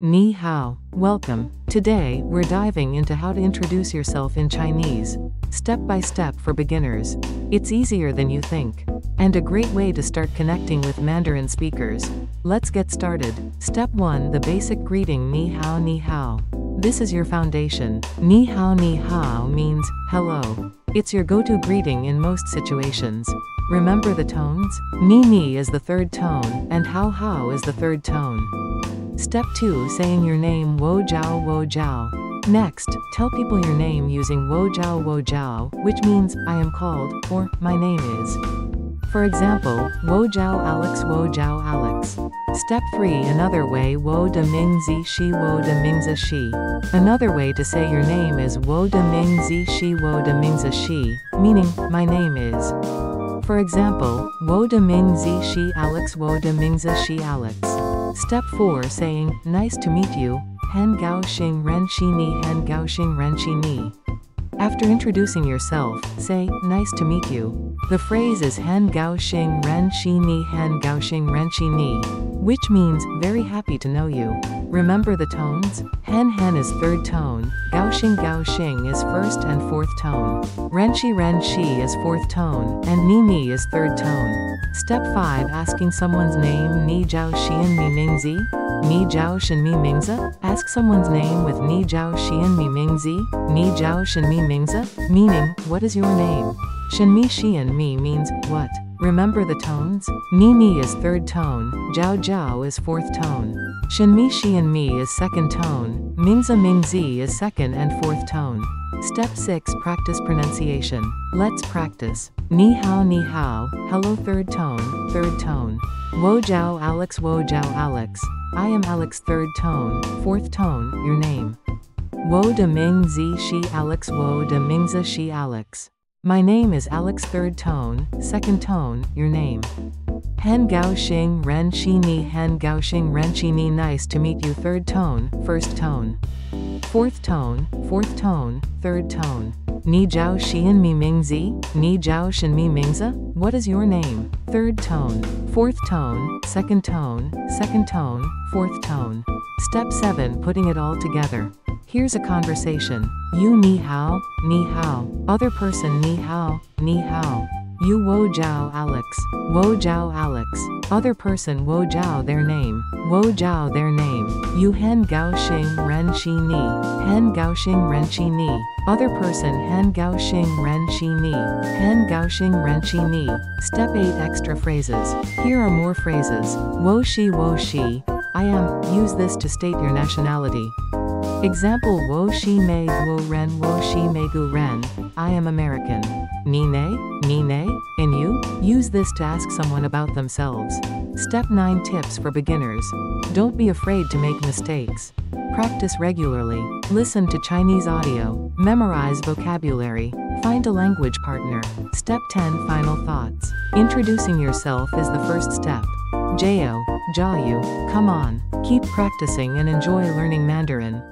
Ni hao. Welcome. Today, we're diving into how to introduce yourself in Chinese, step by step for beginners. It's easier than you think, and a great way to start connecting with Mandarin speakers. Let's get started. Step 1. The basic greeting ni hao ni hao. This is your foundation. Ni hao means hello. It's your go-to greeting in most situations. Remember the tones? Ni is the third tone, and hao is the third tone. Step 2. Saying your name wo jiao. Next, tell people your name using wo jiao, which means I am called, or my name is. For example, wo jiao Alex. Step 3. Another way wo de ming zi shi. Another way to say your name is wo de ming zi shi, meaning, my name is. For example, wo de ming zi shi Alex. Alex. Step 4. Saying, nice to meet you, han gao xing ren shi ni. After introducing yourself, say, nice to meet you. The phrase is han gao xing ren shi ni, which means, very happy to know you. Remember the tones? Han is third tone, gao xing is first and fourth tone, ren shi is fourth tone, and ni is third tone. Step 5. Asking someone's name ni jiao xian mi mingzi? Ni jiao shen mi mingzi? Ask someone's name with ni jiao xian mi mingzi? Ni jiao shen mi mingzi? Meaning, what is your name? Shen mi xian mi means, what? Remember the tones? Ni is third tone, jiao is fourth tone, shen mi xian mi is second tone, mingzi is second and fourth tone. Step 6. Practice pronunciation. Let's practice. Ni hao, hello third tone. Wo jiao Alex. I am Alex third tone, fourth tone, your name. Wo de ming zi shi Alex. Alex. My name is Alex third tone, second tone, your name. Han gao xing ren shi ni. Nice to meet you third tone, first tone. Fourth tone, third tone. Ni jiao xian mi mingzi? Ni jiao shen mi mingzi? What is your name? Third tone, fourth tone, second tone, fourth tone. Step 7. Putting it all together. Here's a conversation. You ni hao. Other person ni hao. You wo jiao Alex. Other person wo jiao their name. You han gao xing ren shi ni. Other person han gao xing ren shi ni. Step 8. Extra phrases. Here are more phrases. Wo shi. I am. Use this to state your nationality. Example: wo shi mei gu ren. I am American. Ni ne, and you? Use this to ask someone about themselves. Step 9. Tips for beginners. Don't be afraid to make mistakes. Practice regularly. Listen to Chinese audio. Memorize vocabulary. Find a language partner. Step 10. Final thoughts. Introducing yourself is the first step. Jiao, come on. Keep practicing and enjoy learning Mandarin.